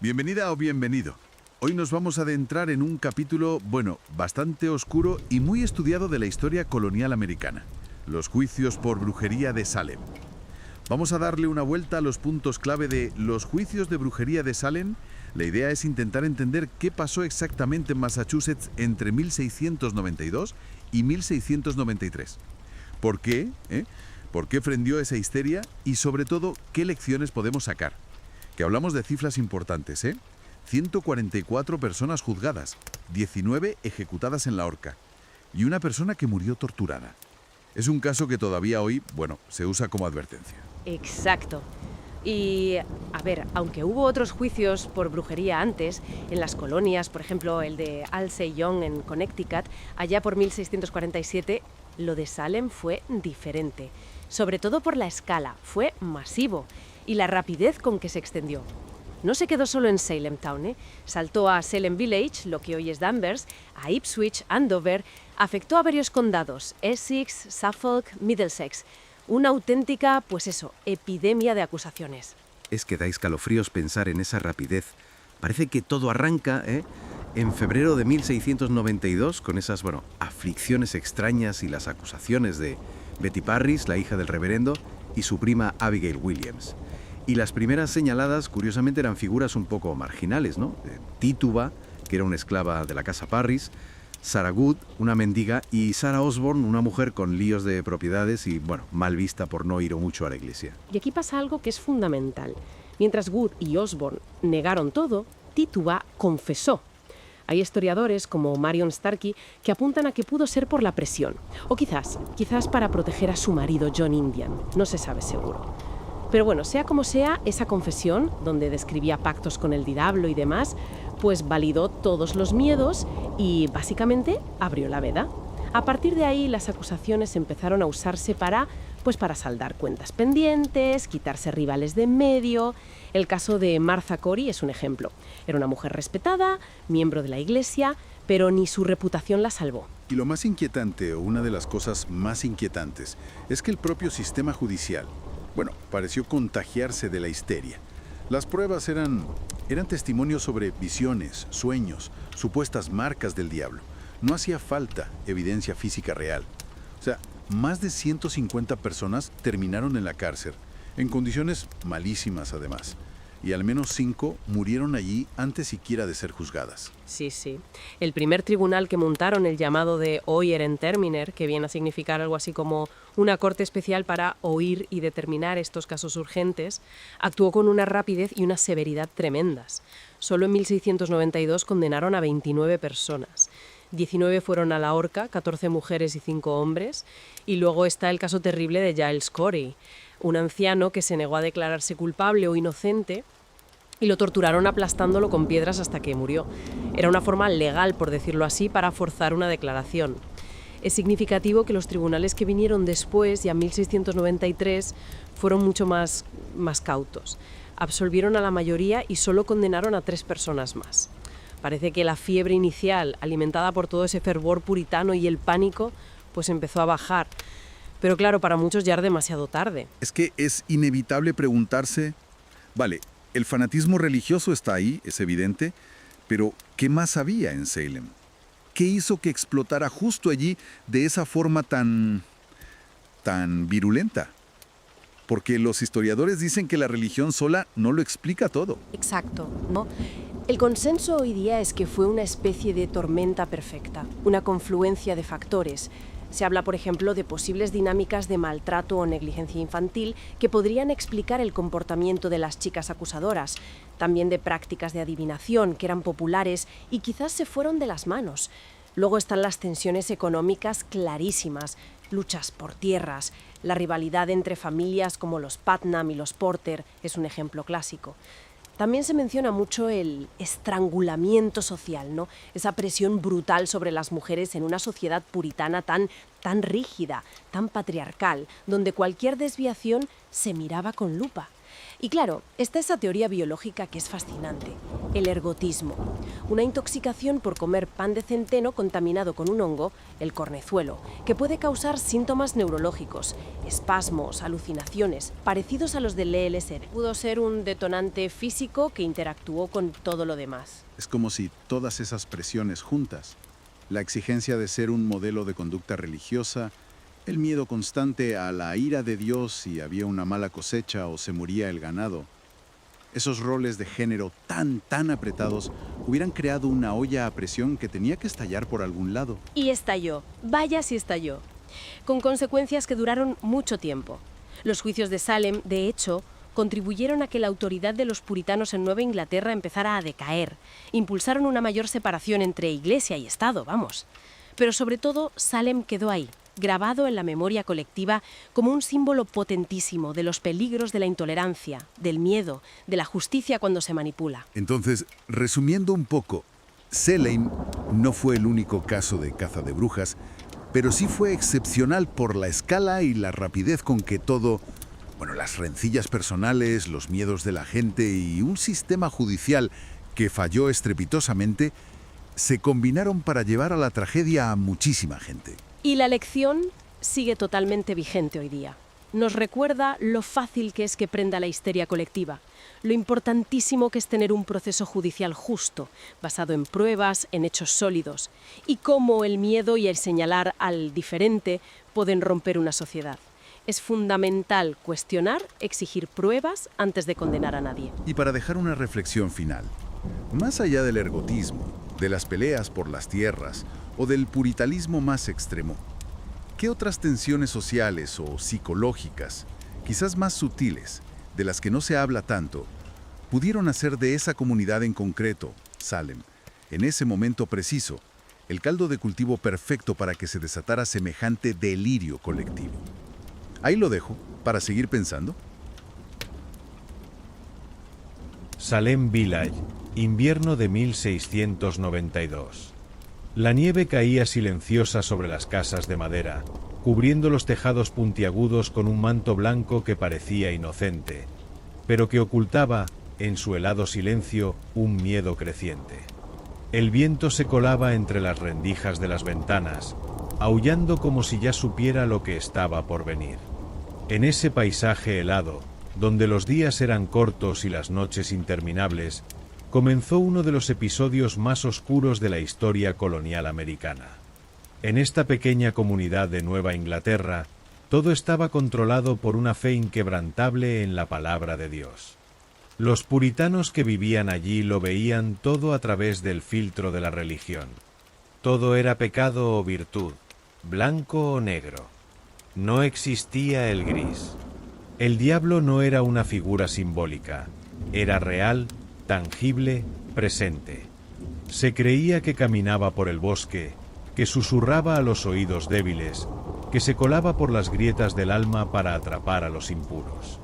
Bienvenida o bienvenido. Hoy nos vamos a adentrar en un capítulo, bastante oscuro y muy estudiado de la historia colonial americana, los juicios por brujería de Salem. Vamos a darle una vuelta a los puntos clave de los juicios de brujería de Salem. La idea es intentar entender qué pasó exactamente en Massachusetts entre 1692 y 1693. ¿Por qué? ¿Por qué frendió esa histeria? Y sobre todo, ¿qué lecciones podemos sacar? Que hablamos de cifras importantes, 144 personas juzgadas, 19 ejecutadas en la horca y una persona que murió torturada. Es un caso que todavía hoy, se usa como advertencia. Exacto. Y, a ver, aunque hubo otros juicios por brujería antes, en las colonias, por ejemplo, el de Halsey Young en Connecticut, allá por 1647, lo de Salem fue diferente. Sobre todo por la escala, fue masivo. Y la rapidez con que se extendió. No se quedó solo en Salem Town, saltó a Salem Village, lo que hoy es Danvers, a Ipswich, Andover, afectó a varios condados, Essex, Suffolk, Middlesex. Una auténtica, epidemia de acusaciones. Es que da escalofríos pensar en esa rapidez. Parece que todo arranca, en febrero de 1692, con esas, aflicciones extrañas y las acusaciones de Betty Parris, la hija del reverendo, y su prima Abigail Williams. Y las primeras señaladas, curiosamente, eran figuras un poco marginales, ¿no? Tituba, que era una esclava de la casa Parris, Sarah Good, una mendiga, y Sarah Osborne, una mujer con líos de propiedades y, mal vista por no ir mucho a la iglesia. Y aquí pasa algo que es fundamental. Mientras Good y Osborne negaron todo, Tituba confesó. Hay historiadores como Marion Starkey que apuntan a que pudo ser por la presión. O quizás para proteger a su marido John Indian. No se sabe seguro. Pero sea como sea, esa confesión, donde describía pactos con el diablo y demás, pues validó todos los miedos y, básicamente, abrió la veda. A partir de ahí, las acusaciones empezaron a usarse para saldar cuentas pendientes, quitarse rivales de en medio. El caso de Martha Corey es un ejemplo. Era una mujer respetada, miembro de la iglesia, pero ni su reputación la salvó. Y lo más inquietante, o una de las cosas más inquietantes, es que el propio sistema judicial, pareció contagiarse de la histeria. Las pruebas eran testimonios sobre visiones, sueños, supuestas marcas del diablo. No hacía falta evidencia física real. O sea, más de 150 personas terminaron en la cárcel, en condiciones malísimas además. Y al menos 5 murieron allí antes siquiera de ser juzgadas. Sí. El primer tribunal que montaron, el llamado de Oyer en Terminer, que viene a significar algo así como una corte especial para oír y determinar estos casos urgentes, actuó con una rapidez y una severidad tremendas. Solo en 1692 condenaron a 29 personas. 19 fueron a la horca, 14 mujeres y 5 hombres. Y luego está el caso terrible de Giles Corey, un anciano que se negó a declararse culpable o inocente y lo torturaron aplastándolo con piedras hasta que murió. Era una forma legal, por decirlo así, para forzar una declaración. Es significativo que los tribunales que vinieron después, ya en 1693, fueron mucho más cautos. Absolvieron a la mayoría y solo condenaron a 3 personas más. Parece que la fiebre inicial, alimentada por todo ese fervor puritano y el pánico, empezó a bajar. Pero claro, para muchos ya era demasiado tarde. Es que es inevitable preguntarse, el fanatismo religioso está ahí, es evidente, pero ¿qué más había en Salem? ¿Qué hizo que explotara justo allí de esa forma tan virulenta? Porque los historiadores dicen que la religión sola no lo explica todo. Exacto, ¿no? El consenso hoy día es que fue una especie de tormenta perfecta, una confluencia de factores. Se habla, por ejemplo, de posibles dinámicas de maltrato o negligencia infantil que podrían explicar el comportamiento de las chicas acusadoras, también de prácticas de adivinación que eran populares y quizás se fueron de las manos. Luego están las tensiones económicas clarísimas, luchas por tierras, la rivalidad entre familias como los Putnam y los Porter es un ejemplo clásico. También se menciona mucho el estrangulamiento social, ¿no? Esa presión brutal sobre las mujeres en una sociedad puritana tan rígida, tan patriarcal, donde cualquier desviación se miraba con lupa. Y claro, está esa teoría biológica que es fascinante, el ergotismo, una intoxicación por comer pan de centeno contaminado con un hongo, el cornezuelo, que puede causar síntomas neurológicos, espasmos, alucinaciones, parecidos a los del LSD. Pudo ser un detonante físico que interactuó con todo lo demás. Es como si todas esas presiones juntas, la exigencia de ser un modelo de conducta religiosa, el miedo constante a la ira de Dios si había una mala cosecha o se moría el ganado, esos roles de género tan apretados hubieran creado una olla a presión que tenía que estallar por algún lado. Y estalló, vaya si estalló, con consecuencias que duraron mucho tiempo. Los juicios de Salem, de hecho, contribuyeron a que la autoridad de los puritanos en Nueva Inglaterra empezara a decaer, impulsaron una mayor separación entre Iglesia y Estado, vamos. Pero sobre todo, Salem quedó ahí, grabado en la memoria colectiva como un símbolo potentísimo de los peligros de la intolerancia, del miedo, de la justicia cuando se manipula. Entonces, resumiendo un poco, Salem no fue el único caso de caza de brujas, pero sí fue excepcional por la escala y la rapidez con que todo, las rencillas personales, los miedos de la gente y un sistema judicial que falló estrepitosamente, se combinaron para llevar a la tragedia a muchísima gente. Y la lección sigue totalmente vigente hoy día. Nos recuerda lo fácil que es que prenda la histeria colectiva, lo importantísimo que es tener un proceso judicial justo, basado en pruebas, en hechos sólidos, y cómo el miedo y el señalar al diferente pueden romper una sociedad. Es fundamental cuestionar, exigir pruebas antes de condenar a nadie. Y para dejar una reflexión final, más allá del ergotismo, de las peleas por las tierras o del puritanismo más extremo, ¿qué otras tensiones sociales o psicológicas, quizás más sutiles, de las que no se habla tanto, pudieron hacer de esa comunidad en concreto, Salem, en ese momento preciso, el caldo de cultivo perfecto para que se desatara semejante delirio colectivo? Ahí lo dejo, para seguir pensando. Salem Village, invierno de 1692. La nieve caía silenciosa sobre las casas de madera, cubriendo los tejados puntiagudos con un manto blanco que parecía inocente, pero que ocultaba, en su helado silencio, un miedo creciente. El viento se colaba entre las rendijas de las ventanas, aullando como si ya supiera lo que estaba por venir. En ese paisaje helado, donde los días eran cortos y las noches interminables, comenzó uno de los episodios más oscuros de la historia colonial americana. En esta pequeña comunidad de Nueva Inglaterra, todo estaba controlado por una fe inquebrantable en la palabra de Dios. Los puritanos que vivían allí lo veían todo a través del filtro de la religión. Todo era pecado o virtud, blanco o negro. No existía el gris. El diablo no era una figura simbólica, era real, tangible, presente. Se creía que caminaba por el bosque, que susurraba a los oídos débiles, que se colaba por las grietas del alma para atrapar a los impuros.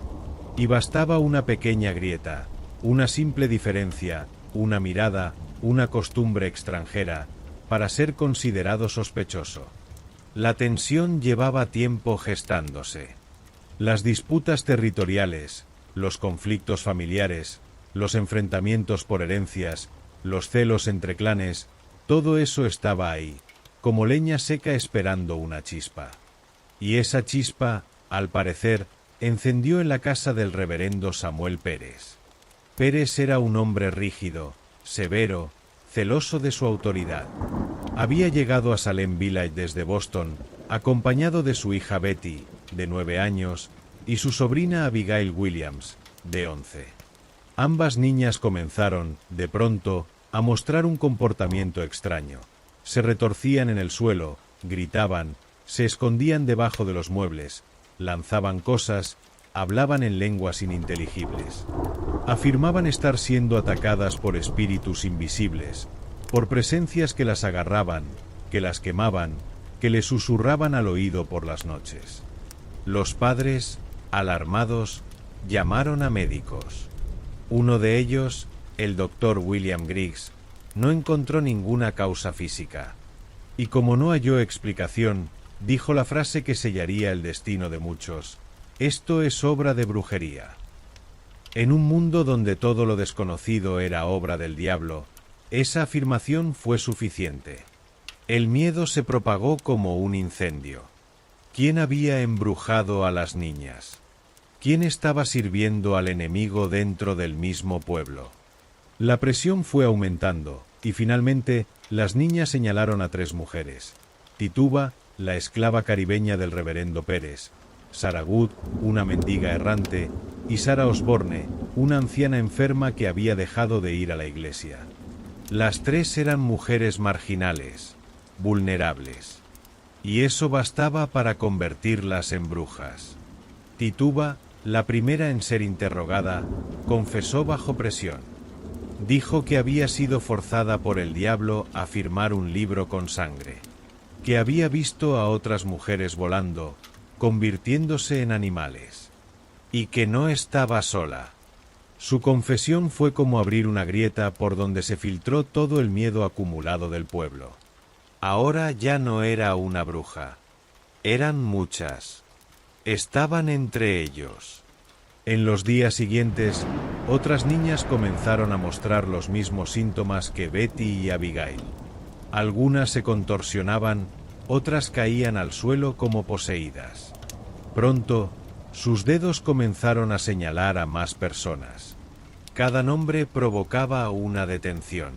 Y bastaba una pequeña grieta, una simple diferencia, una mirada, una costumbre extranjera, para ser considerado sospechoso. La tensión llevaba tiempo gestándose. Las disputas territoriales, los conflictos familiares, los enfrentamientos por herencias, los celos entre clanes, todo eso estaba ahí, como leña seca esperando una chispa. Y esa chispa, al parecer, encendió en la casa del reverendo Samuel Pérez. Pérez era un hombre rígido, severo, celoso de su autoridad. Había llegado a Salem Village desde Boston, acompañado de su hija Betty, de 9 años, y su sobrina Abigail Williams, de 11. Ambas niñas comenzaron, de pronto, a mostrar un comportamiento extraño. Se retorcían en el suelo, gritaban, se escondían debajo de los muebles, lanzaban cosas, hablaban en lenguas ininteligibles. Afirmaban estar siendo atacadas por espíritus invisibles, por presencias que las agarraban, que las quemaban, que les susurraban al oído por las noches. Los padres, alarmados, llamaron a médicos. Uno de ellos, el doctor William Griggs, no encontró ninguna causa física, y como no halló explicación, dijo la frase que sellaría el destino de muchos: «Esto es obra de brujería». En un mundo donde todo lo desconocido era obra del diablo, esa afirmación fue suficiente. El miedo se propagó como un incendio. ¿Quién había embrujado a las niñas? ¿Quién estaba sirviendo al enemigo dentro del mismo pueblo? La presión fue aumentando, y finalmente las niñas señalaron a 3 mujeres: Tituba, la esclava caribeña del reverendo Pérez; Sarah Good, una mendiga errante; y Sarah Osborne, una anciana enferma que había dejado de ir a la iglesia. Las 3 eran mujeres marginales, vulnerables. Y eso bastaba para convertirlas en brujas. Tituba, la primera en ser interrogada, confesó bajo presión. Dijo que había sido forzada por el diablo a firmar un libro con sangre, que había visto a otras mujeres volando, convirtiéndose en animales, y que no estaba sola. Su confesión fue como abrir una grieta por donde se filtró todo el miedo acumulado del pueblo. Ahora ya no era una bruja. Eran muchas. Estaban entre ellos. En los días siguientes, otras niñas comenzaron a mostrar los mismos síntomas que Betty y Abigail. Algunas se contorsionaban, otras caían al suelo como poseídas. Pronto, sus dedos comenzaron a señalar a más personas. Cada nombre provocaba una detención.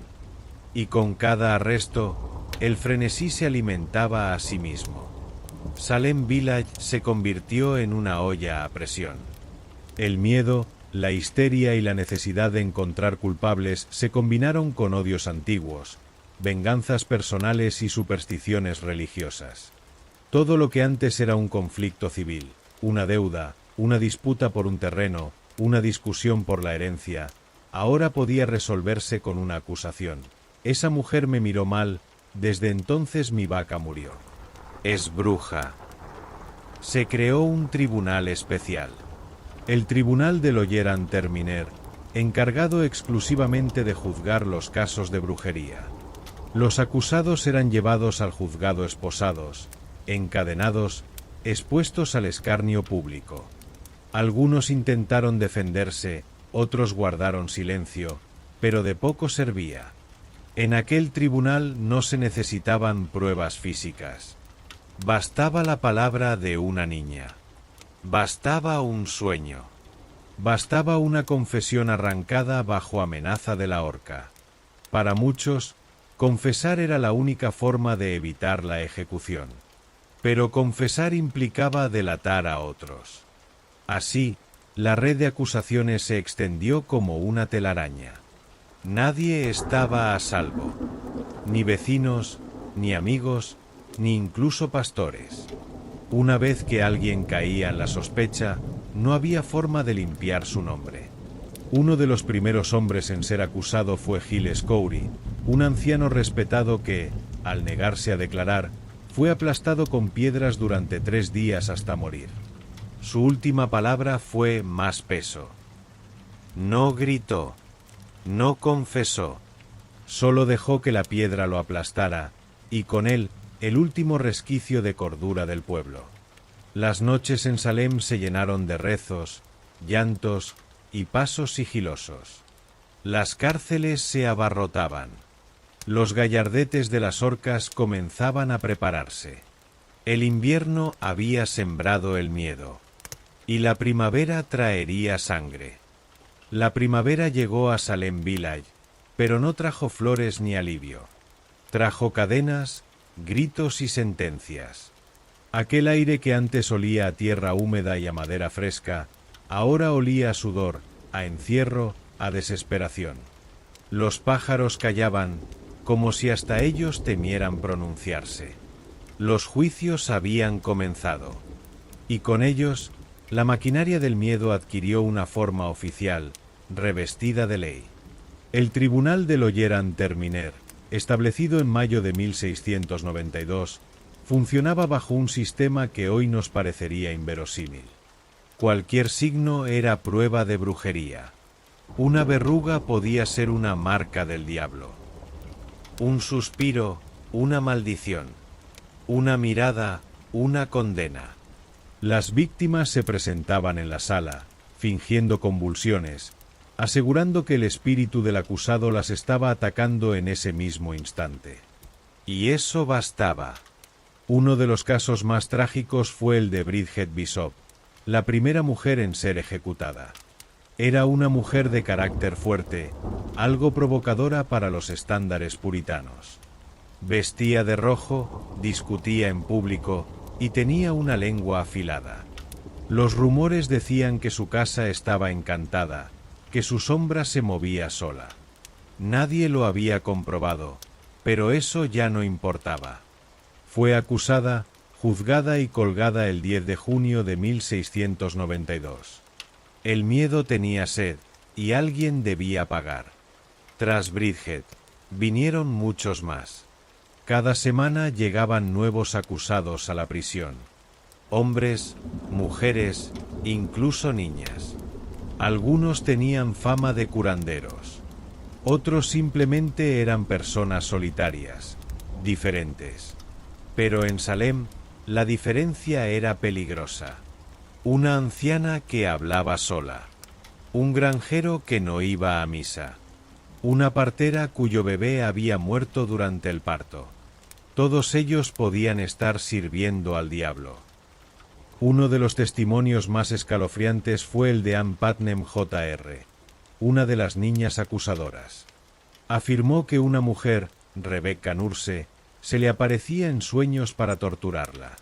Y con cada arresto, el frenesí se alimentaba a sí mismo. Salem Village se convirtió en una olla a presión. El miedo, la histeria y la necesidad de encontrar culpables se combinaron con odios antiguos, venganzas personales y supersticiones religiosas. Todo lo que antes era un conflicto civil, una deuda, una disputa por un terreno, una discusión por la herencia, ahora podía resolverse con una acusación. Esa mujer me miró mal, desde entonces mi vaca murió. Es bruja. Se creó un tribunal especial. El Tribunal del Oyer-en-Terminer, encargado exclusivamente de juzgar los casos de brujería. Los acusados eran llevados al juzgado esposados, encadenados, expuestos al escarnio público. Algunos intentaron defenderse, otros guardaron silencio, pero de poco servía. En aquel tribunal no se necesitaban pruebas físicas. Bastaba la palabra de una niña. Bastaba un sueño. Bastaba una confesión arrancada bajo amenaza de la horca. Para muchos, confesar era la única forma de evitar la ejecución. Pero confesar implicaba delatar a otros. Así, la red de acusaciones se extendió como una telaraña. Nadie estaba a salvo. Ni vecinos, ni amigos, ni incluso pastores. Una vez que alguien caía en la sospecha, no había forma de limpiar su nombre. Uno de los primeros hombres en ser acusado fue Gill Scourie, un anciano respetado que, al negarse a declarar, fue aplastado con piedras durante 3 días hasta morir. Su última palabra fue más peso. No gritó, no confesó, solo dejó que la piedra lo aplastara, y con él el último resquicio de cordura del pueblo. Las noches en Salem se llenaron de rezos, llantos y pasos sigilosos. Las cárceles se abarrotaban. Los gallardetes de las horcas comenzaban a prepararse. El invierno había sembrado el miedo, y la primavera traería sangre. La primavera llegó a Salem Village, pero no trajo flores ni alivio. Trajo cadenas, gritos y sentencias. Aquel aire que antes olía a tierra húmeda y a madera fresca, ahora olía a sudor, a encierro, a desesperación. Los pájaros callaban, como si hasta ellos temieran pronunciarse. Los juicios habían comenzado, y con ellos, la maquinaria del miedo adquirió una forma oficial, revestida de ley. El Tribunal del Oyer-en-Terminer, establecido en mayo de 1692, funcionaba bajo un sistema que hoy nos parecería inverosímil. Cualquier signo era prueba de brujería. Una verruga podía ser una marca del diablo. Un suspiro, una maldición. Una mirada, una condena. Las víctimas se presentaban en la sala, fingiendo convulsiones, asegurando que el espíritu del acusado las estaba atacando en ese mismo instante. Y eso bastaba. Uno de los casos más trágicos fue el de Bridget Bishop, la primera mujer en ser ejecutada. Era una mujer de carácter fuerte, algo provocadora para los estándares puritanos. Vestía de rojo, discutía en público y tenía una lengua afilada. Los rumores decían que su casa estaba encantada, que su sombra se movía sola. Nadie lo había comprobado, pero eso ya no importaba. Fue acusada, juzgada y colgada el 10 de junio de 1692. El miedo tenía sed, y alguien debía pagar. Tras Bridget, vinieron muchos más. Cada semana llegaban nuevos acusados a la prisión. Hombres, mujeres, incluso niñas. Algunos tenían fama de curanderos. Otros simplemente eran personas solitarias, diferentes. Pero en Salem, la diferencia era peligrosa. Una anciana que hablaba sola. Un granjero que no iba a misa. Una partera cuyo bebé había muerto durante el parto. Todos ellos podían estar sirviendo al diablo. Uno de los testimonios más escalofriantes fue el de Ann Putnam Jr., una de las niñas acusadoras. Afirmó que una mujer, Rebecca Nurse, se le aparecía en sueños para torturarla.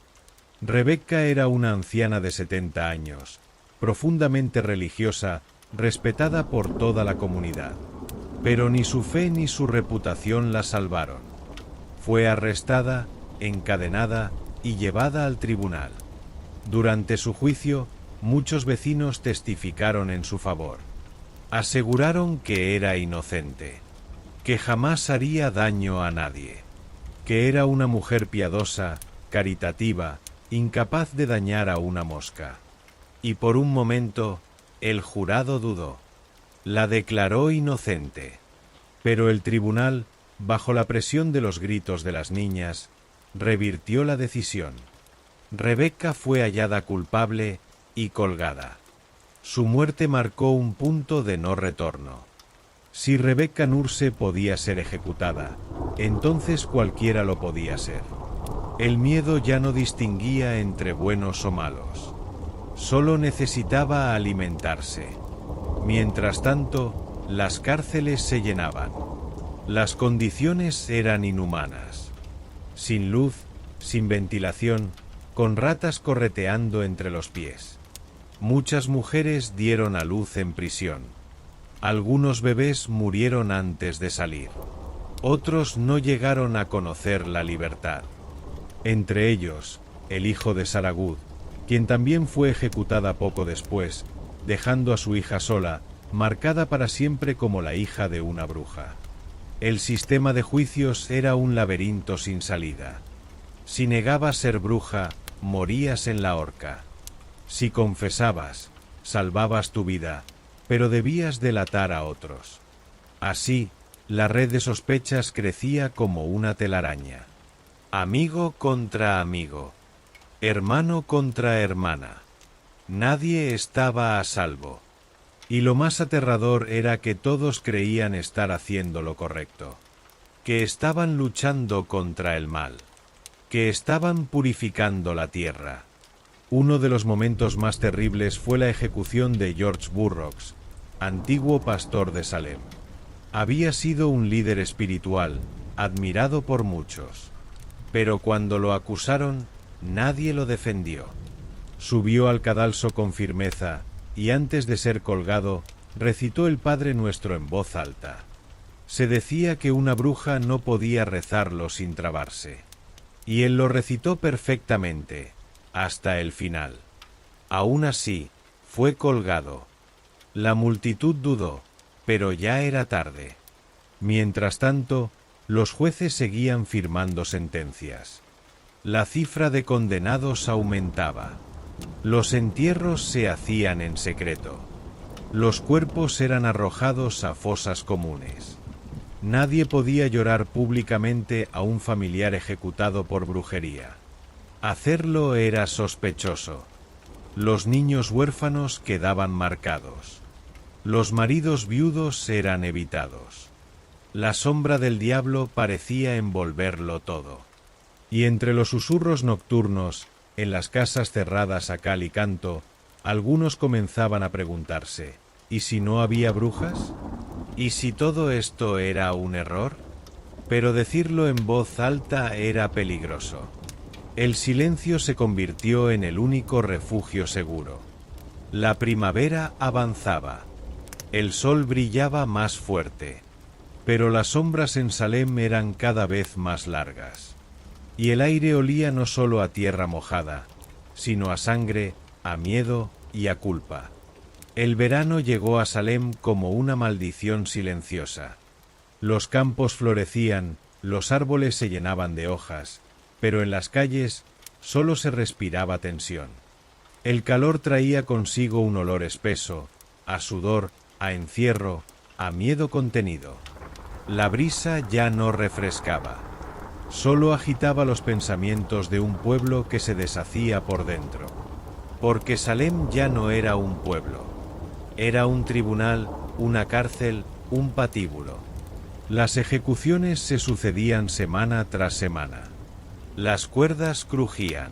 Rebecca era una anciana de 70 años, profundamente religiosa, respetada por toda la comunidad. Pero ni su fe ni su reputación la salvaron. Fue arrestada, encadenada y llevada al tribunal. Durante su juicio, muchos vecinos testificaron en su favor. Aseguraron que era inocente, que jamás haría daño a nadie, que era una mujer piadosa, caritativa, incapaz de dañar a una mosca. Y por un momento, el jurado dudó. La declaró inocente. Pero el tribunal, bajo la presión de los gritos de las niñas, revirtió la decisión. Rebecca fue hallada culpable y colgada. Su muerte marcó un punto de no retorno. Si Rebecca Nurse podía ser ejecutada, entonces cualquiera lo podía ser. El miedo ya no distinguía entre buenos o malos. Solo necesitaba alimentarse. Mientras tanto, las cárceles se llenaban. Las condiciones eran inhumanas. Sin luz, sin ventilación, con ratas correteando entre los pies. Muchas mujeres dieron a luz en prisión. Algunos bebés murieron antes de salir. Otros no llegaron a conocer la libertad. Entre ellos, el hijo de Sarah Good, quien también fue ejecutada poco después, dejando a su hija sola, marcada para siempre como la hija de una bruja. El sistema de juicios era un laberinto sin salida. Si negabas ser bruja, morías en la horca. Si confesabas, salvabas tu vida, pero debías delatar a otros. Así, la red de sospechas crecía como una telaraña. Amigo contra amigo. Hermano contra hermana. Nadie estaba a salvo. Y lo más aterrador era que todos creían estar haciendo lo correcto. Que estaban luchando contra el mal. Que estaban purificando la tierra. Uno de los momentos más terribles fue la ejecución de George Burroughs, antiguo pastor de Salem. Había sido un líder espiritual, admirado por muchos. Pero cuando lo acusaron, nadie lo defendió. Subió al cadalso con firmeza y antes de ser colgado, recitó el Padre Nuestro en voz alta. Se decía que una bruja no podía rezarlo sin trabarse. Y él lo recitó perfectamente, hasta el final. Aún así, fue colgado. La multitud dudó, pero ya era tarde. Mientras tanto, los jueces seguían firmando sentencias. La cifra de condenados aumentaba. Los entierros se hacían en secreto. Los cuerpos eran arrojados a fosas comunes. Nadie podía llorar públicamente a un familiar ejecutado por brujería. Hacerlo era sospechoso. Los niños huérfanos quedaban marcados. Los maridos viudos eran evitados. La sombra del diablo parecía envolverlo todo. Y entre los susurros nocturnos, en las casas cerradas a cal y canto, algunos comenzaban a preguntarse, ¿y si no había brujas? ¿Y si todo esto era un error? Pero decirlo en voz alta era peligroso. El silencio se convirtió en el único refugio seguro. La primavera avanzaba. El sol brillaba más fuerte. Pero las sombras en Salem eran cada vez más largas. Y el aire olía no solo a tierra mojada, sino a sangre, a miedo y a culpa. El verano llegó a Salem como una maldición silenciosa. Los campos florecían, los árboles se llenaban de hojas, pero en las calles solo se respiraba tensión. El calor traía consigo un olor espeso, a sudor, a encierro, a miedo contenido. La brisa ya no refrescaba, solo agitaba los pensamientos de un pueblo que se deshacía por dentro. Porque Salem ya no era un pueblo, era un tribunal, una cárcel, un patíbulo. Las ejecuciones se sucedían semana tras semana. Las cuerdas crujían,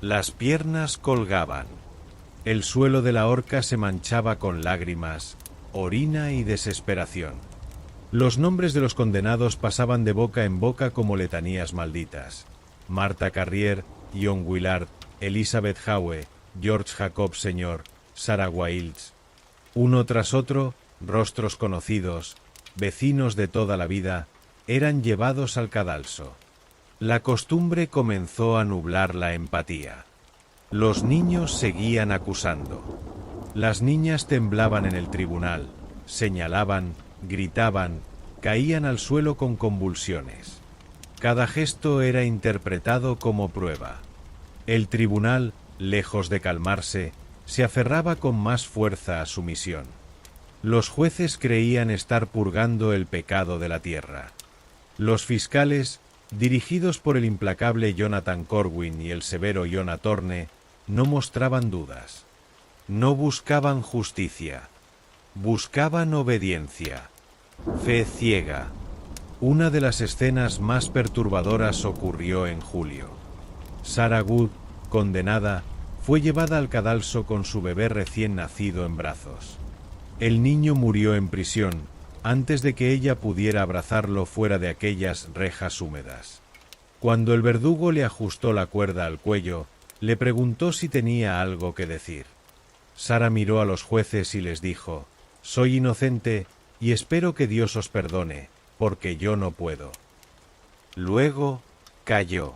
las piernas colgaban, el suelo de la horca se manchaba con lágrimas, orina y desesperación. Los nombres de los condenados pasaban de boca en boca como letanías malditas. Martha Carrier, John Willard, Elizabeth Howe, George Jacob Sr., Sarah Wilds. Uno tras otro, rostros conocidos, vecinos de toda la vida, eran llevados al cadalso. La costumbre comenzó a nublar la empatía. Los niños seguían acusando. Las niñas temblaban en el tribunal, señalaban, gritaban, caían al suelo con convulsiones. Cada gesto era interpretado como prueba. El tribunal, lejos de calmarse, se aferraba con más fuerza a su misión. Los jueces creían estar purgando el pecado de la tierra. Los fiscales, dirigidos por el implacable Jonathan Corwin y el severo Jonah Thorne, no mostraban dudas. No buscaban justicia. Buscaban obediencia. Fe ciega. Una de las escenas más perturbadoras ocurrió en julio. Sarah Good, condenada, fue llevada al cadalso con su bebé recién nacido en brazos. El niño murió en prisión, antes de que ella pudiera abrazarlo fuera de aquellas rejas húmedas. Cuando el verdugo le ajustó la cuerda al cuello, le preguntó si tenía algo que decir. Sarah miró a los jueces y les dijo: «Soy inocente y espero que Dios os perdone, porque yo no puedo». Luego calló.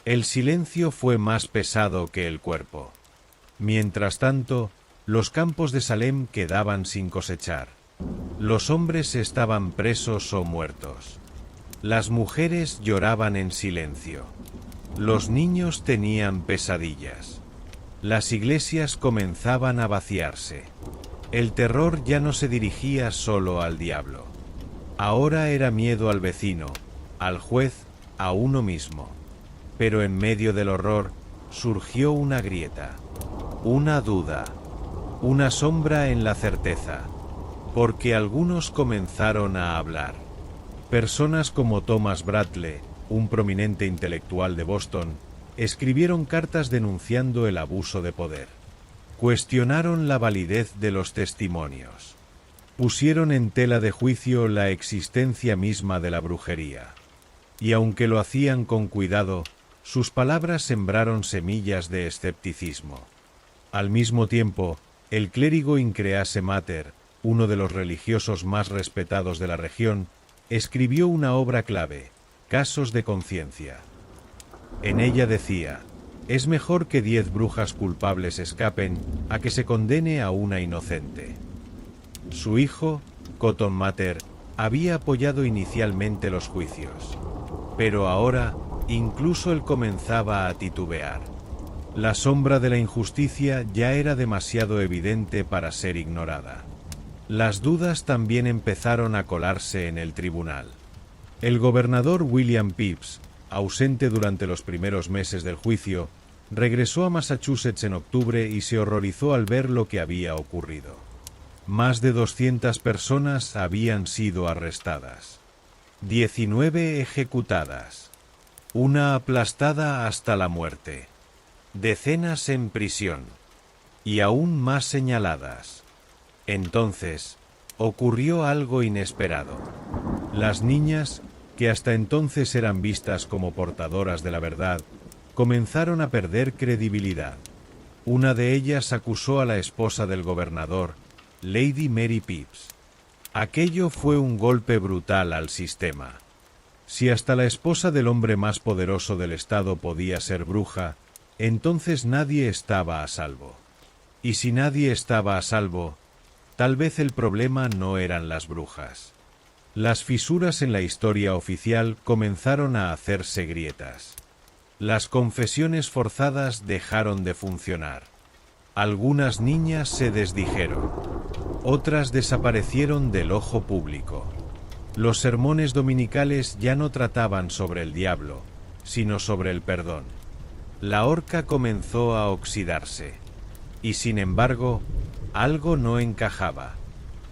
El silencio fue más pesado que el cuerpo. Mientras tanto, los campos de Salem quedaban sin cosechar. Los hombres estaban presos o muertos. Las mujeres lloraban en silencio. Los niños tenían pesadillas. Las iglesias comenzaban a vaciarse. El terror ya no se dirigía solo al diablo. Ahora era miedo al vecino, al juez, a uno mismo. Pero en medio del horror surgió una grieta, una duda, una sombra en la certeza, porque algunos comenzaron a hablar. Personas como Thomas Bradley, un prominente intelectual de Boston, escribieron cartas denunciando el abuso de poder. Cuestionaron la validez de los testimonios. Pusieron en tela de juicio la existencia misma de la brujería. Y aunque lo hacían con cuidado, sus palabras sembraron semillas de escepticismo. Al mismo tiempo, el clérigo Increase Mater, uno de los religiosos más respetados de la región, escribió una obra clave, Casos de conciencia. En ella decía: es mejor que 10 brujas culpables escapen a que se condene a una inocente. Su hijo, Cotton Mather, había apoyado inicialmente los juicios, pero ahora incluso él comenzaba a titubear. La sombra de la injusticia ya era demasiado evidente para ser ignorada. Las dudas también empezaron a colarse en el tribunal. El gobernador William Pepys, ausente durante los primeros meses del juicio, regresó a Massachusetts en octubre y se horrorizó al ver lo que había ocurrido. Más de 200 personas habían sido arrestadas. 19 ejecutadas. Una aplastada hasta la muerte. Decenas en prisión. Y aún más señaladas. Entonces, ocurrió algo inesperado. Las niñas, que hasta entonces eran vistas como portadoras de la verdad, comenzaron a perder credibilidad. Una de ellas acusó a la esposa del gobernador, Lady Mary Pepys. Aquello fue un golpe brutal al sistema. Si hasta la esposa del hombre más poderoso del estado podía ser bruja, entonces nadie estaba a salvo. Y si nadie estaba a salvo, tal vez el problema no eran las brujas. Las fisuras en la historia oficial comenzaron a hacerse grietas. Las confesiones forzadas dejaron de funcionar. Algunas niñas se desdijeron. Otras desaparecieron del ojo público. Los sermones dominicales ya no trataban sobre el diablo, sino sobre el perdón. La horca comenzó a oxidarse. Y sin embargo, algo no encajaba.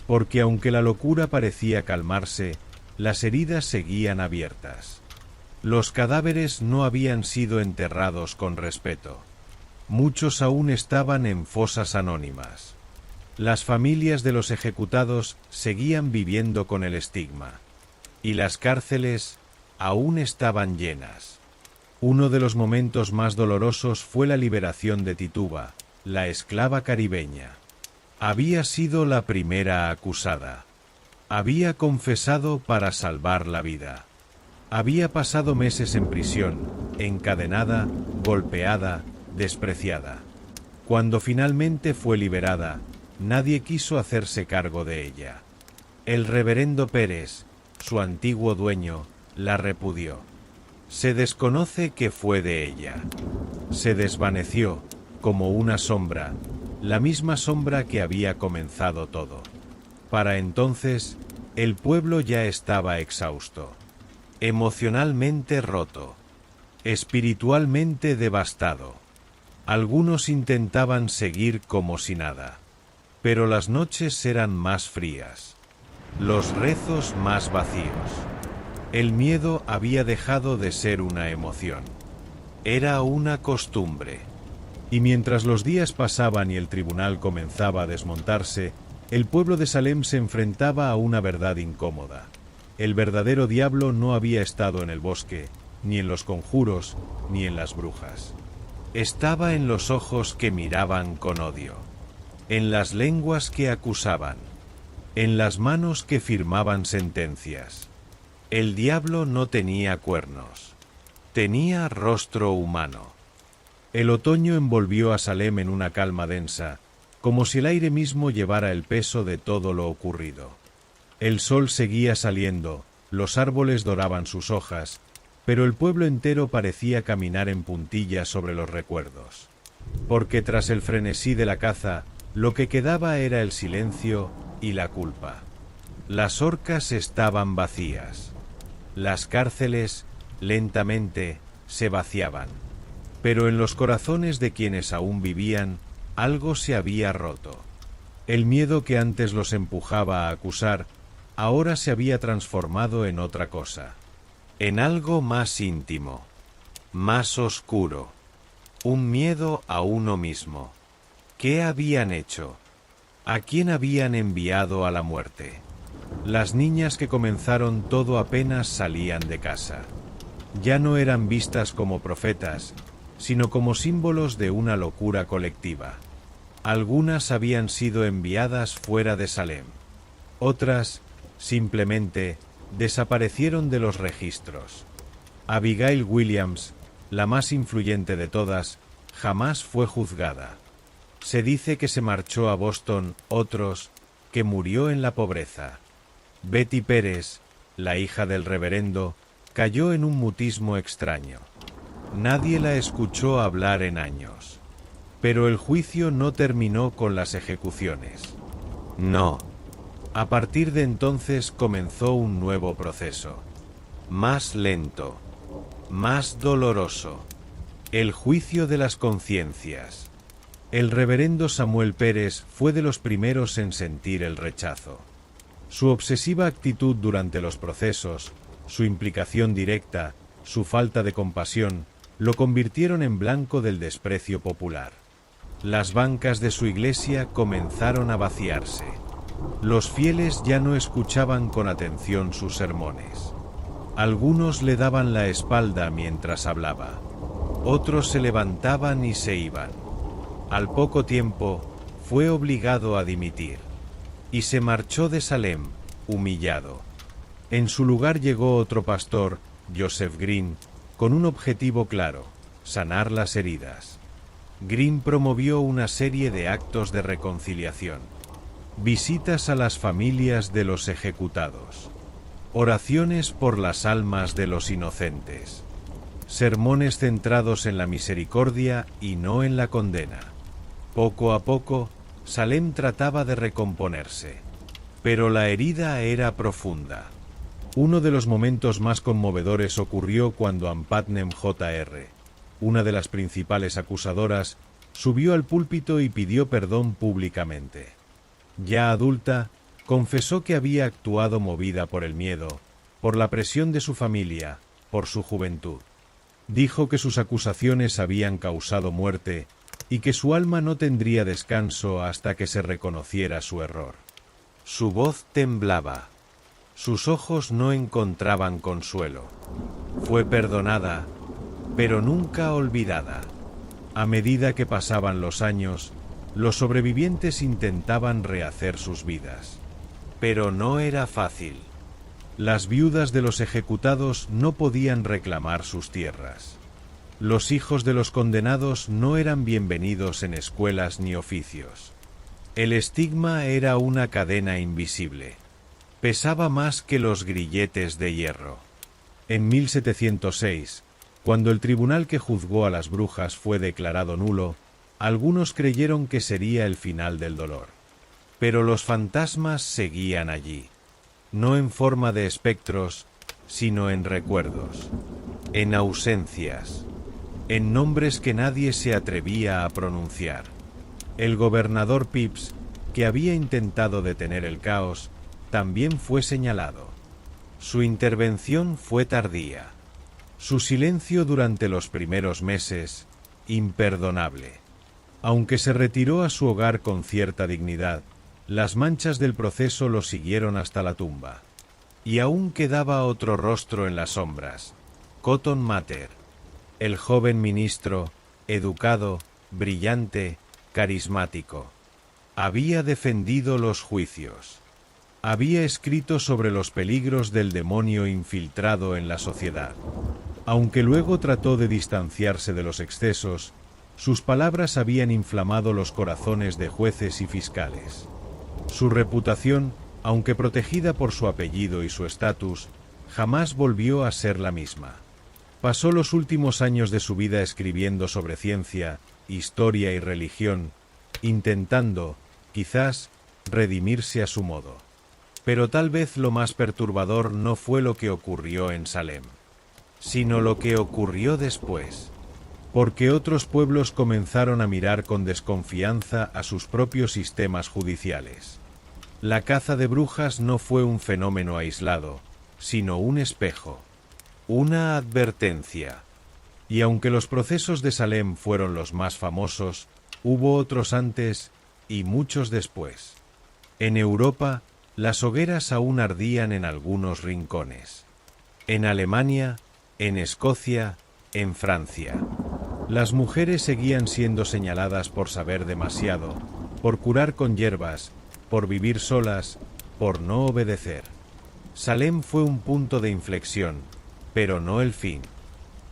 Porque aunque la locura parecía calmarse, las heridas seguían abiertas. Los cadáveres no habían sido enterrados con respeto. Muchos aún estaban en fosas anónimas. Las familias de los ejecutados seguían viviendo con el estigma. Y las cárceles aún estaban llenas. Uno de los momentos más dolorosos fue la liberación de Tituba, la esclava caribeña. Había sido la primera acusada. Había confesado para salvar la vida. Había pasado meses en prisión, encadenada, golpeada, despreciada. Cuando finalmente fue liberada, nadie quiso hacerse cargo de ella. El reverendo Pérez, su antiguo dueño, la repudió. Se desconoce qué fue de ella. Se desvaneció, como una sombra, la misma sombra que había comenzado todo. Para entonces, el pueblo ya estaba exhausto, emocionalmente roto, espiritualmente devastado. Algunos intentaban seguir como si nada, pero las noches eran más frías, los rezos más vacíos. El miedo había dejado de ser una emoción. Era una costumbre. Y mientras los días pasaban y el tribunal comenzaba a desmontarse, el pueblo de Salem se enfrentaba a una verdad incómoda. El verdadero diablo no había estado en el bosque, ni en los conjuros, ni en las brujas. Estaba en los ojos que miraban con odio, en las lenguas que acusaban, en las manos que firmaban sentencias. El diablo no tenía cuernos, tenía rostro humano. El otoño envolvió a Salem en una calma densa, como si el aire mismo llevara el peso de todo lo ocurrido. El sol seguía saliendo, los árboles doraban sus hojas, pero el pueblo entero parecía caminar en puntillas sobre los recuerdos. Porque tras el frenesí de la caza, lo que quedaba era el silencio y la culpa. Las horcas estaban vacías. Las cárceles, lentamente, se vaciaban. Pero en los corazones de quienes aún vivían, algo se había roto. El miedo que antes los empujaba a acusar, ahora se había transformado en otra cosa. En algo más íntimo, más oscuro. Un miedo a uno mismo. ¿Qué habían hecho? ¿A quién habían enviado a la muerte? Las niñas que comenzaron todo apenas salían de casa. Ya no eran vistas como profetas, sino como símbolos de una locura colectiva. Algunas habían sido enviadas fuera de Salem. Otras, simplemente, desaparecieron de los registros. Abigail Williams, la más influyente de todas, jamás fue juzgada. Se dice que se marchó a Boston, otros, que murió en la pobreza. Betty Pérez, la hija del reverendo, cayó en un mutismo extraño. Nadie la escuchó hablar en años. Pero el juicio no terminó con las ejecuciones. No. A partir de entonces comenzó un nuevo proceso. Más lento. Más doloroso. El juicio de las conciencias. El reverendo Samuel Pérez fue de los primeros en sentir el rechazo. Su obsesiva actitud durante los procesos, su implicación directa, su falta de compasión, lo convirtieron en blanco del desprecio popular. Las bancas de su iglesia comenzaron a vaciarse. Los fieles ya no escuchaban con atención sus sermones. Algunos le daban la espalda mientras hablaba. Otros se levantaban y se iban. Al poco tiempo, fue obligado a dimitir. Y se marchó de Salem, humillado. En su lugar llegó otro pastor, Joseph Green, con un objetivo claro: sanar las heridas. Green promovió una serie de actos de reconciliación. Visitas a las familias de los ejecutados. Oraciones por las almas de los inocentes. Sermones centrados en la misericordia y no en la condena. Poco a poco, Salem trataba de recomponerse. Pero la herida era profunda. Uno de los momentos más conmovedores ocurrió cuando Ann Putnam Jr., una de las principales acusadoras, subió al púlpito y pidió perdón públicamente. Ya adulta, confesó que había actuado movida por el miedo, por la presión de su familia, por su juventud. Dijo que sus acusaciones habían causado muerte y que su alma no tendría descanso hasta que se reconociera su error. Su voz temblaba. Sus ojos no encontraban consuelo. Fue perdonada, pero nunca olvidada. A medida que pasaban los años, los sobrevivientes intentaban rehacer sus vidas. Pero no era fácil. Las viudas de los ejecutados no podían reclamar sus tierras. Los hijos de los condenados no eran bienvenidos en escuelas ni oficios. El estigma era una cadena invisible. Pesaba más que los grilletes de hierro. En 1706, cuando el tribunal que juzgó a las brujas fue declarado nulo, algunos creyeron que sería el final del dolor. Pero los fantasmas seguían allí, no en forma de espectros, sino en recuerdos, en ausencias, en nombres que nadie se atrevía a pronunciar. El gobernador Pepys, que había intentado detener el caos, también fue señalado. Su intervención fue tardía. Su silencio durante los primeros meses, imperdonable. Aunque se retiró a su hogar con cierta dignidad, las manchas del proceso lo siguieron hasta la tumba. Y aún quedaba otro rostro en las sombras: Cotton Mather, el joven ministro, educado, brillante, carismático. Había defendido los juicios. Había escrito sobre los peligros del demonio infiltrado en la sociedad. Aunque luego trató de distanciarse de los excesos, sus palabras habían inflamado los corazones de jueces y fiscales. Su reputación, aunque protegida por su apellido y su estatus, jamás volvió a ser la misma. Pasó los últimos años de su vida escribiendo sobre ciencia, historia y religión, intentando, quizás, redimirse a su modo. Pero tal vez lo más perturbador no fue lo que ocurrió en Salem, sino lo que ocurrió después, porque otros pueblos comenzaron a mirar con desconfianza a sus propios sistemas judiciales. La caza de brujas no fue un fenómeno aislado, sino un espejo, una advertencia. Y aunque los procesos de Salem fueron los más famosos, hubo otros antes y muchos después. En Europa, las hogueras aún ardían en algunos rincones. En Alemania, en Escocia, en Francia. Las mujeres seguían siendo señaladas por saber demasiado, por curar con hierbas, por vivir solas, por no obedecer. Salem fue un punto de inflexión, pero no el fin.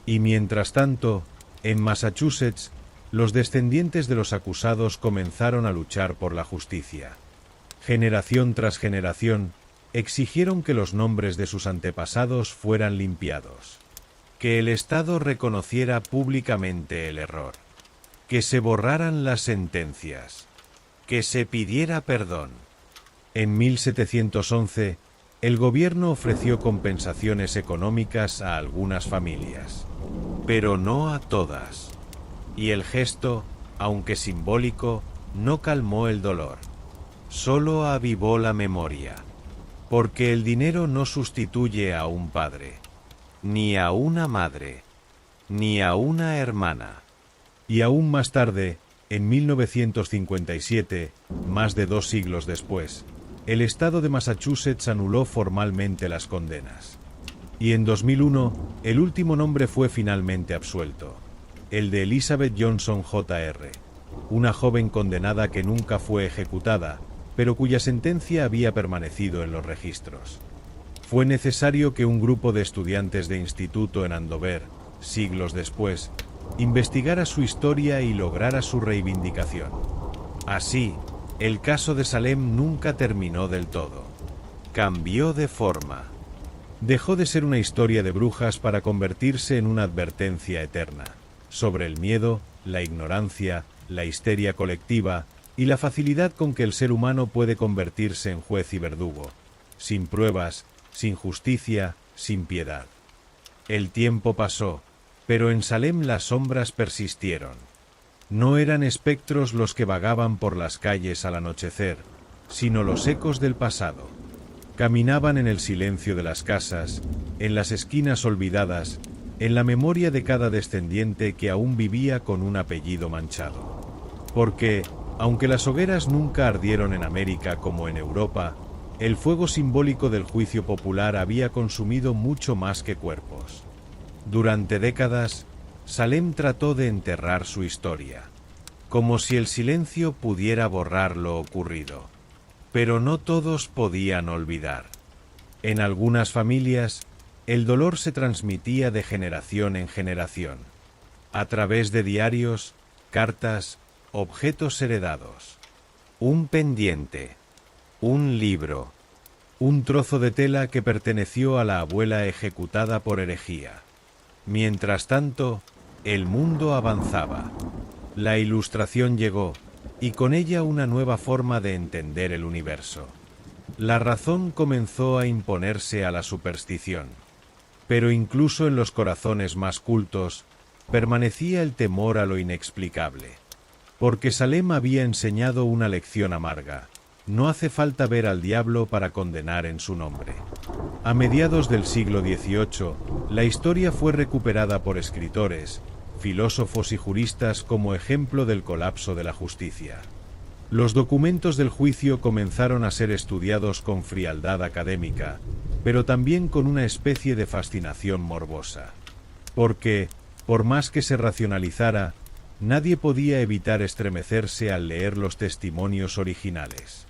Y mientras tanto, en Massachusetts, los descendientes de los acusados comenzaron a luchar por la justicia. Generación tras generación, exigieron que los nombres de sus antepasados fueran limpiados, que el Estado reconociera públicamente el error, que se borraran las sentencias, que se pidiera perdón. En 1711, el gobierno ofreció compensaciones económicas a algunas familias, pero no a todas. Y el gesto, aunque simbólico, no calmó el dolor. Solo avivó la memoria. Porque el dinero no sustituye a un padre, ni a una madre, ni a una hermana. Y aún más tarde, en 1957, más de 2 siglos después, el estado de Massachusetts anuló formalmente las condenas. Y en 2001, el último nombre fue finalmente absuelto, el de Elizabeth Johnson Jr., una joven condenada que nunca fue ejecutada, pero cuya sentencia había permanecido en los registros. Fue necesario que un grupo de estudiantes de instituto en Andover, siglos después, investigara su historia y lograra su reivindicación. Así, el caso de Salem nunca terminó del todo. Cambió de forma. Dejó de ser una historia de brujas para convertirse en una advertencia eterna, sobre el miedo, la ignorancia, la histeria colectiva y la facilidad con que el ser humano puede convertirse en juez y verdugo, sin pruebas, sin justicia, sin piedad. El tiempo pasó, pero en Salem las sombras persistieron. No eran espectros los que vagaban por las calles al anochecer, sino los ecos del pasado. Caminaban en el silencio de las casas, en las esquinas olvidadas, en la memoria de cada descendiente que aún vivía con un apellido manchado. Porque, aunque las hogueras nunca ardieron en América como en Europa, el fuego simbólico del juicio popular había consumido mucho más que cuerpos. Durante décadas, Salem trató de enterrar su historia, como si el silencio pudiera borrar lo ocurrido. Pero no todos podían olvidar. En algunas familias, el dolor se transmitía de generación en generación, a través de diarios, cartas, objetos heredados. Un pendiente, un libro, un trozo de tela que perteneció a la abuela ejecutada por herejía. Mientras tanto, el mundo avanzaba. La Ilustración llegó, y con ella una nueva forma de entender el universo. La razón comenzó a imponerse a la superstición. Pero incluso en los corazones más cultos, permanecía el temor a lo inexplicable. Porque Salem había enseñado una lección amarga. No hace falta ver al diablo para condenar en su nombre. A mediados del siglo XVIII, la historia fue recuperada por escritores, filósofos y juristas como ejemplo del colapso de la justicia. Los documentos del juicio comenzaron a ser estudiados con frialdad académica, pero también con una especie de fascinación morbosa. Porque, por más que se racionalizara, nadie podía evitar estremecerse al leer los testimonios originales.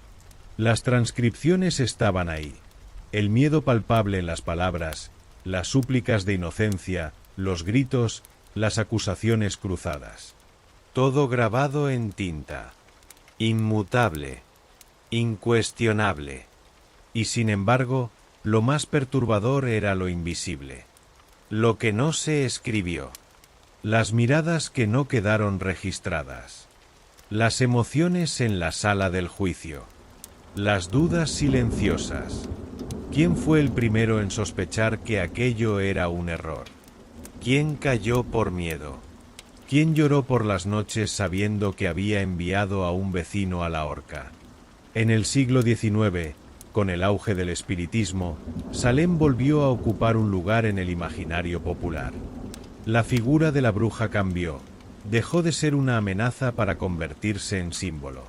Las transcripciones estaban ahí, el miedo palpable en las palabras, las súplicas de inocencia, los gritos, las acusaciones cruzadas. Todo grabado en tinta, inmutable, incuestionable. Y sin embargo, lo más perturbador era lo invisible, lo que no se escribió, las miradas que no quedaron registradas, las emociones en la sala del juicio, las dudas silenciosas. ¿Quién fue el primero en sospechar que aquello era un error? ¿Quién cayó por miedo? ¿Quién lloró por las noches sabiendo que había enviado a un vecino a la horca? En el siglo XIX, con el auge del espiritismo, Salem volvió a ocupar un lugar en el imaginario popular. La figura de la bruja cambió, dejó de ser una amenaza para convertirse en símbolo.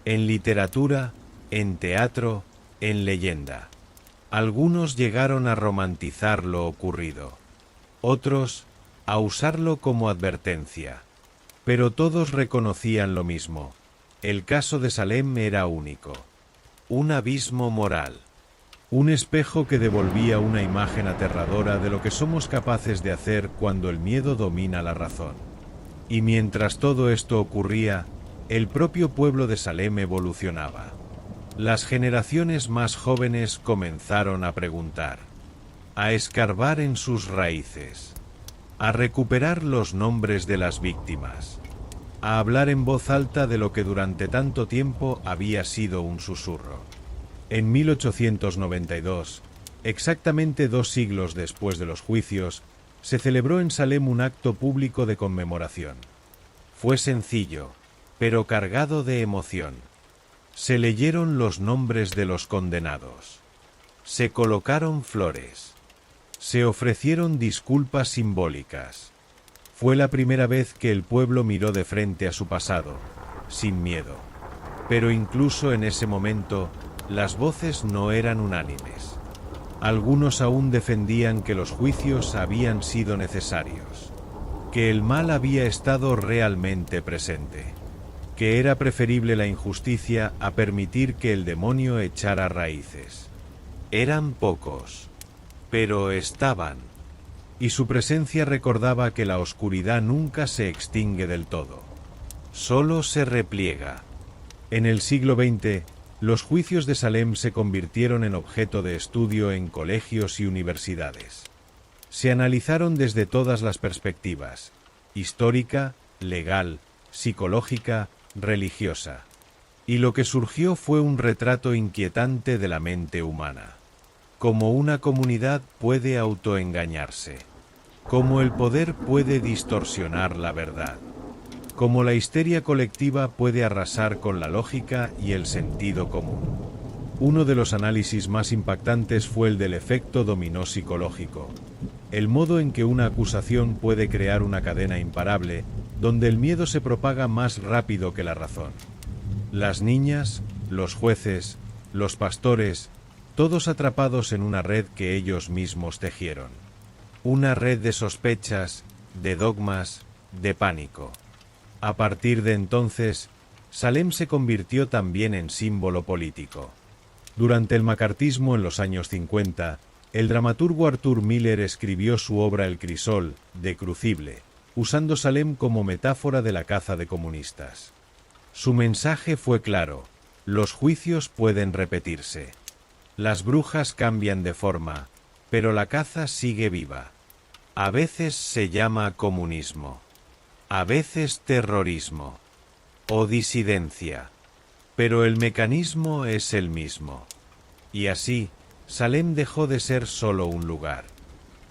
En literatura, en teatro, en leyenda. Algunos llegaron a romantizar lo ocurrido, otros a usarlo como advertencia. Pero todos reconocían lo mismo: el caso de Salem era único. Un abismo moral. Un espejo que devolvía una imagen aterradora de lo que somos capaces de hacer cuando el miedo domina la razón. Y mientras todo esto ocurría, el propio pueblo de Salem evolucionaba. Las generaciones más jóvenes comenzaron a preguntar, a escarbar en sus raíces, a recuperar los nombres de las víctimas, a hablar en voz alta de lo que durante tanto tiempo había sido un susurro. En 1892, exactamente 2 siglos después de los juicios, se celebró en Salem un acto público de conmemoración. Fue sencillo, pero cargado de emoción. Se leyeron los nombres de los condenados. Se colocaron flores. Se ofrecieron disculpas simbólicas. Fue la primera vez que el pueblo miró de frente a su pasado, sin miedo. Pero incluso en ese momento, las voces no eran unánimes. Algunos aún defendían que los juicios habían sido necesarios, que el mal había estado realmente presente, que era preferible la injusticia a permitir que el demonio echara raíces. Eran pocos, pero estaban, y su presencia recordaba que la oscuridad nunca se extingue del todo, solo se repliega. En el siglo XX, los juicios de Salem se convirtieron en objeto de estudio en colegios y universidades. Se analizaron desde todas las perspectivas: histórica, legal, psicológica, religiosa. Y lo que surgió fue un retrato inquietante de la mente humana. Cómo una comunidad puede autoengañarse. Cómo el poder puede distorsionar la verdad. Cómo la histeria colectiva puede arrasar con la lógica y el sentido común. Uno de los análisis más impactantes fue el del efecto dominó psicológico. El modo en que una acusación puede crear una cadena imparable, donde el miedo se propaga más rápido que la razón. Las niñas, los jueces, los pastores, todos atrapados en una red que ellos mismos tejieron. Una red de sospechas, de dogmas, de pánico. A partir de entonces, Salem se convirtió también en símbolo político. Durante el macartismo en los años 50, el dramaturgo Arthur Miller escribió su obra El crisol, de Crucible, usando Salem como metáfora de la caza de comunistas. Su mensaje fue claro: los juicios pueden repetirse. Las brujas cambian de forma, pero la caza sigue viva. A veces se llama comunismo, a veces terrorismo o disidencia, pero el mecanismo es el mismo. Y así, Salem dejó de ser solo un lugar.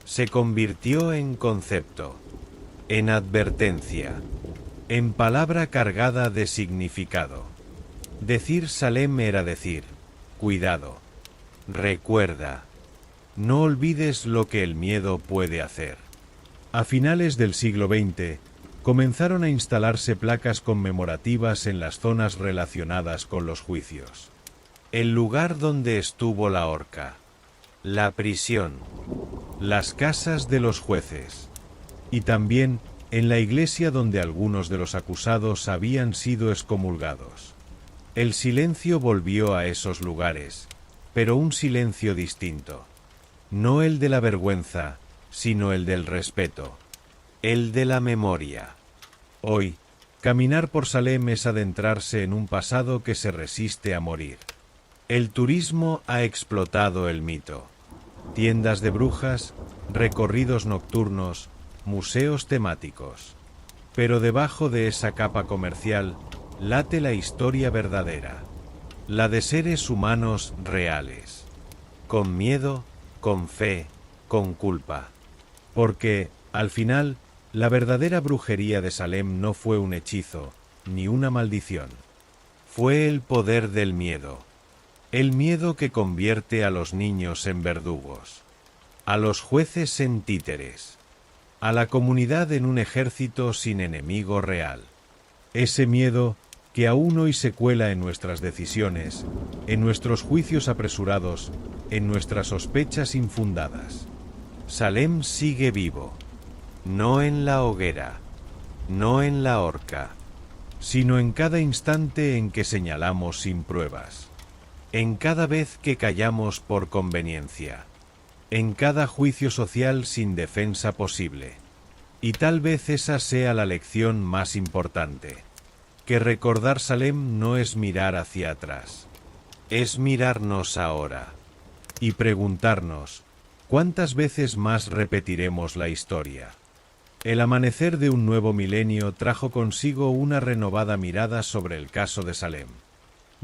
Se convirtió en concepto, en advertencia, en palabra cargada de significado. Decir Salem era decir: cuidado, recuerda, no olvides lo que el miedo puede hacer. A finales del siglo XX, comenzaron a instalarse placas conmemorativas en las zonas relacionadas con los juicios. El lugar donde estuvo la horca, la prisión, las casas de los jueces, y también en la iglesia donde algunos de los acusados habían sido excomulgados. El silencio volvió a esos lugares, pero un silencio distinto. No el de la vergüenza, sino el del respeto, el de la memoria. Hoy, caminar por Salem es adentrarse en un pasado que se resiste a morir. El turismo ha explotado el mito. Tiendas de brujas, recorridos nocturnos, museos temáticos. Pero debajo de esa capa comercial late la historia verdadera, la de seres humanos reales, con miedo, con fe, con culpa. Porque, al final, la verdadera brujería de Salem no fue un hechizo, ni una maldición. Fue el poder del miedo. El miedo que convierte a los niños en verdugos, a los jueces en títeres, a la comunidad en un ejército sin enemigo real. Ese miedo que aún hoy se cuela en nuestras decisiones, en nuestros juicios apresurados, en nuestras sospechas infundadas. Salem sigue vivo, no en la hoguera, no en la horca, sino en cada instante en que señalamos sin pruebas, en cada vez que callamos por conveniencia, en cada juicio social sin defensa posible. Y tal vez esa sea la lección más importante, que recordar Salem no es mirar hacia atrás, es mirarnos ahora y preguntarnos: ¿cuántas veces más repetiremos la historia? El amanecer de un nuevo milenio trajo consigo una renovada mirada sobre el caso de Salem.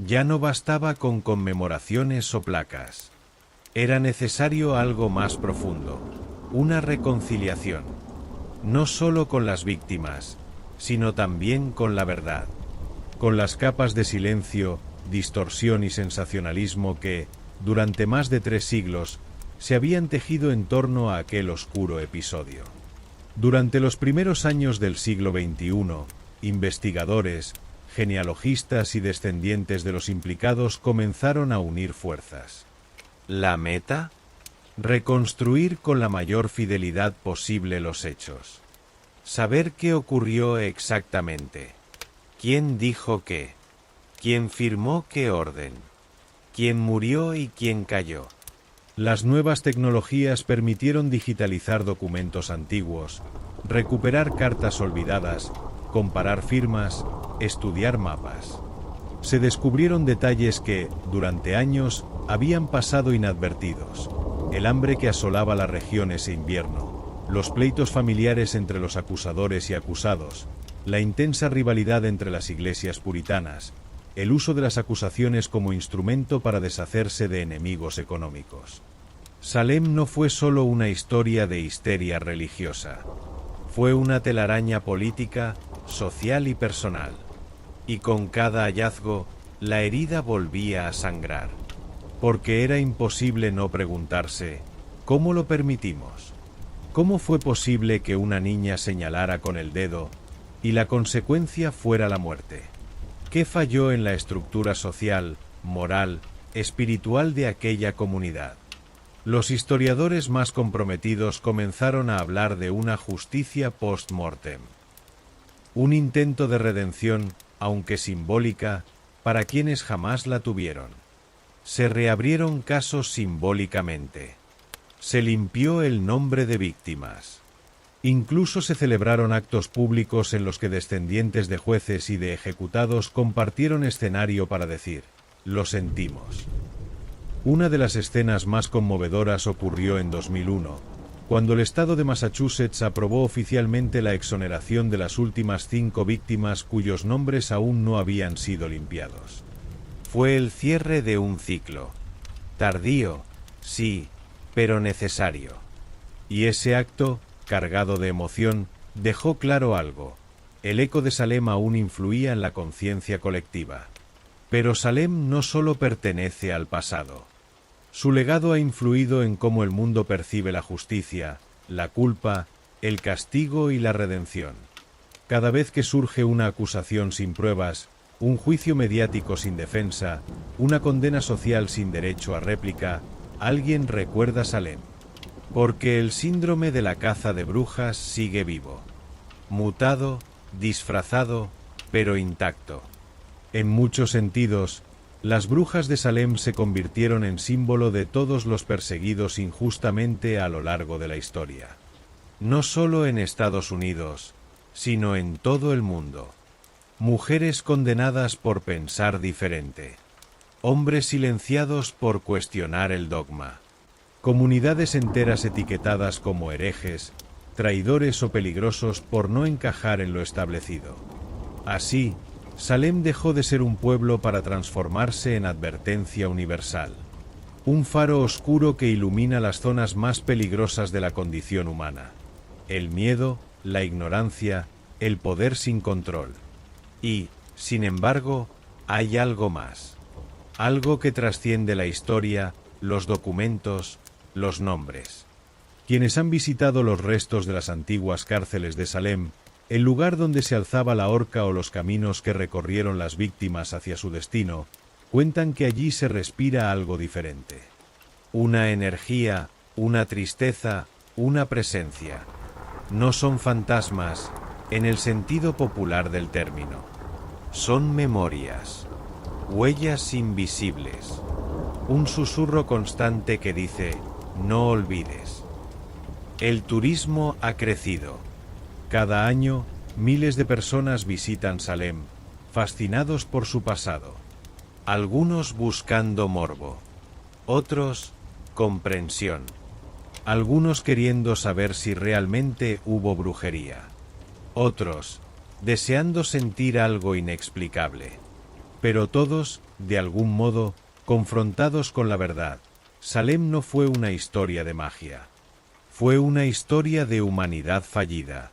Ya no bastaba con conmemoraciones o placas. Era necesario algo más profundo, una reconciliación, no solo con las víctimas, sino también con la verdad, con las capas de silencio, distorsión y sensacionalismo que, durante más de 3 siglos, se habían tejido en torno a aquel oscuro episodio. Durante los primeros años del siglo XXI, investigadores, genealogistas y descendientes de los implicados comenzaron a unir fuerzas. ¿La meta? Reconstruir con la mayor fidelidad posible los hechos. Saber qué ocurrió exactamente. ¿Quién dijo qué? ¿Quién firmó qué orden? ¿Quién murió y quién cayó? Las nuevas tecnologías permitieron digitalizar documentos antiguos, recuperar cartas olvidadas, comparar firmas, estudiar mapas. Se descubrieron detalles que, durante años, habían pasado inadvertidos. El hambre que asolaba la región ese invierno, los pleitos familiares entre los acusadores y acusados, la intensa rivalidad entre las iglesias puritanas, el uso de las acusaciones como instrumento para deshacerse de enemigos económicos. Salem no fue solo una historia de histeria religiosa. Fue una telaraña política, social y personal. Y con cada hallazgo, la herida volvía a sangrar. Porque era imposible no preguntarse, ¿cómo lo permitimos? ¿Cómo fue posible que una niña señalara con el dedo y la consecuencia fuera la muerte? ¿Qué falló en la estructura social, moral, espiritual de aquella comunidad? Los historiadores más comprometidos comenzaron a hablar de una justicia post-mortem. Un intento de redención, aunque simbólica, para quienes jamás la tuvieron. Se reabrieron casos simbólicamente. Se limpió el nombre de víctimas. Incluso se celebraron actos públicos en los que descendientes de jueces y de ejecutados compartieron escenario para decir, lo sentimos. Una de las escenas más conmovedoras ocurrió en 2001, cuando el estado de Massachusetts aprobó oficialmente la exoneración de las últimas 5 víctimas cuyos nombres aún no habían sido limpiados. Fue el cierre de un ciclo. Tardío, sí, pero necesario. Y ese acto, cargado de emoción, dejó claro algo. El eco de Salem aún influía en la conciencia colectiva. Pero Salem no solo pertenece al pasado. Su legado ha influido en cómo el mundo percibe la justicia, la culpa, el castigo y la redención. Cada vez que surge una acusación sin pruebas, un juicio mediático sin defensa, una condena social sin derecho a réplica, alguien recuerda Salem. Porque el síndrome de la caza de brujas sigue vivo. Mutado, disfrazado, pero intacto. En muchos sentidos, las brujas de Salem se convirtieron en símbolo de todos los perseguidos injustamente a lo largo de la historia. No solo en Estados Unidos, sino en todo el mundo. Mujeres condenadas por pensar diferente. Hombres silenciados por cuestionar el dogma. Comunidades enteras etiquetadas como herejes, traidores o peligrosos por no encajar en lo establecido. Así, Salem dejó de ser un pueblo para transformarse en advertencia universal. Un faro oscuro que ilumina las zonas más peligrosas de la condición humana. El miedo, la ignorancia, el poder sin control. Y, sin embargo, hay algo más. Algo que trasciende la historia, los documentos, los nombres. Quienes han visitado los restos de las antiguas cárceles de Salem, el lugar donde se alzaba la horca o los caminos que recorrieron las víctimas hacia su destino, cuentan que allí se respira algo diferente. Una energía, una tristeza, una presencia. No son fantasmas, en el sentido popular del término. Son memorias, huellas invisibles. Un susurro constante que dice, no olvides. El turismo ha crecido. Cada año, miles de personas visitan Salem, fascinados por su pasado. Algunos buscando morbo, otros, comprensión. Algunos queriendo saber si realmente hubo brujería. Otros, deseando sentir algo inexplicable. Pero todos, de algún modo, confrontados con la verdad. Salem no fue una historia de magia. Fue una historia de humanidad fallida.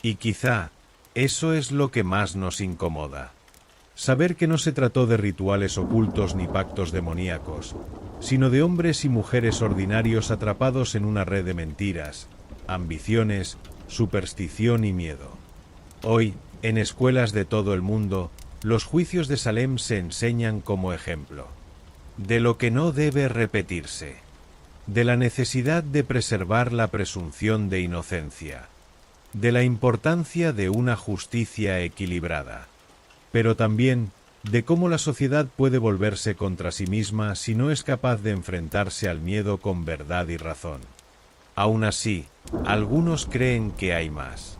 Y quizá, Eso es lo que más nos incomoda. Saber que no se trató de rituales ocultos ni pactos demoníacos, sino de hombres y mujeres ordinarios atrapados en una red de mentiras, ambiciones, superstición y miedo. Hoy, en escuelas de todo el mundo, los juicios de Salem se enseñan como ejemplo de lo que no debe repetirse, de la necesidad de preservar la presunción de inocencia, de la importancia de una justicia equilibrada, pero también de cómo la sociedad puede volverse contra sí misma si no es capaz de enfrentarse al miedo con verdad y razón. Aún así, algunos creen que hay más,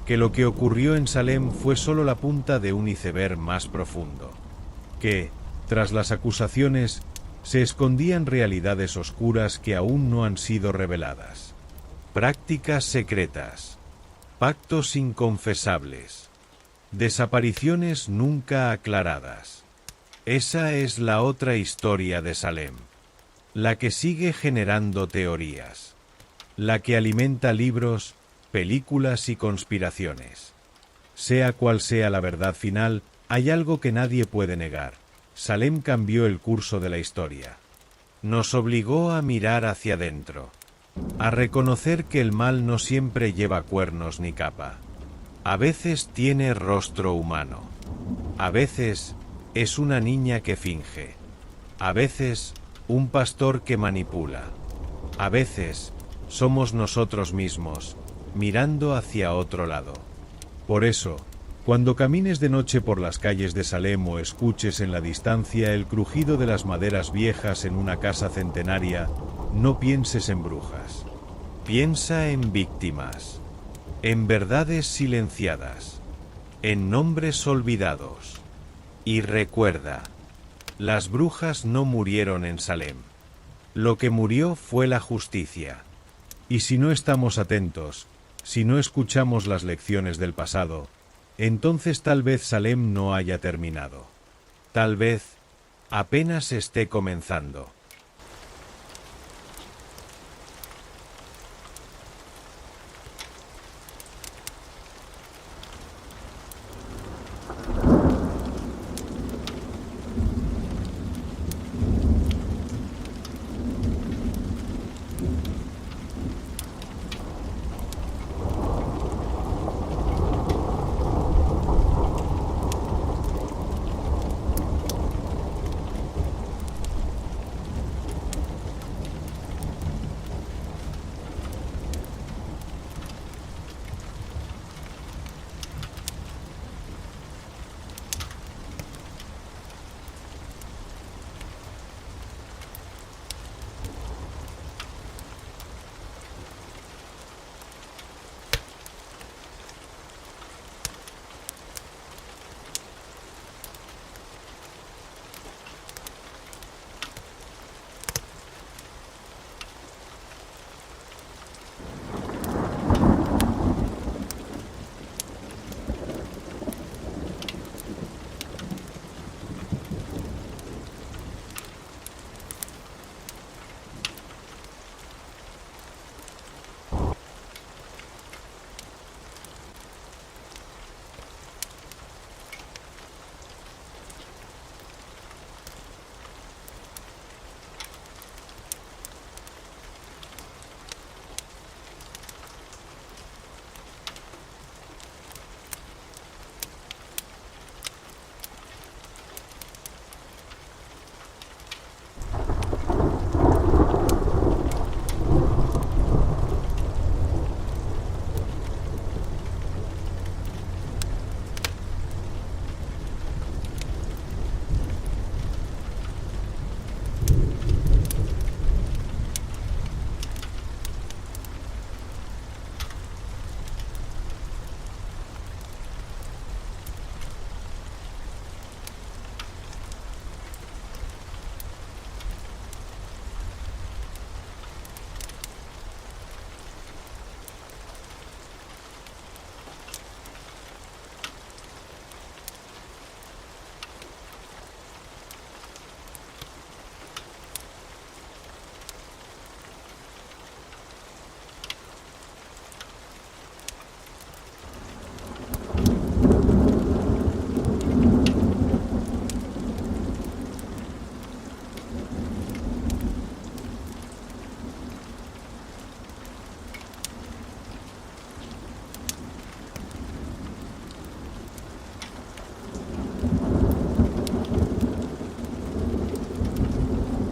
que lo que ocurrió en Salem fue solo la punta de un iceberg más profundo, que, tras las acusaciones, se escondían realidades oscuras que aún no han sido reveladas. Prácticas secretas, pactos inconfesables, desapariciones nunca aclaradas. Esa es la otra historia de Salem, la que sigue generando teorías, la que alimenta libros, películas y conspiraciones. Sea cual sea la verdad final, hay algo que nadie puede negar. Salem cambió el curso de la historia. Nos obligó a mirar hacia adentro, a reconocer que el mal no siempre lleva cuernos ni capa. A veces tiene rostro humano. A veces es una niña que finge. A veces un pastor que manipula. A veces somos nosotros mismos, mirando hacia otro lado. Por eso, cuando camines de noche por las calles de Salem o escuches en la distancia el crujido de las maderas viejas en una casa centenaria, no pienses en brujas. Piensa en víctimas, en verdades silenciadas, en nombres olvidados. Y recuerda, las brujas no murieron en Salem. Lo que murió fue la justicia. Y si no estamos atentos, si no escuchamos las lecciones del pasado, entonces tal vez Salem no haya terminado. Tal vez apenas esté comenzando.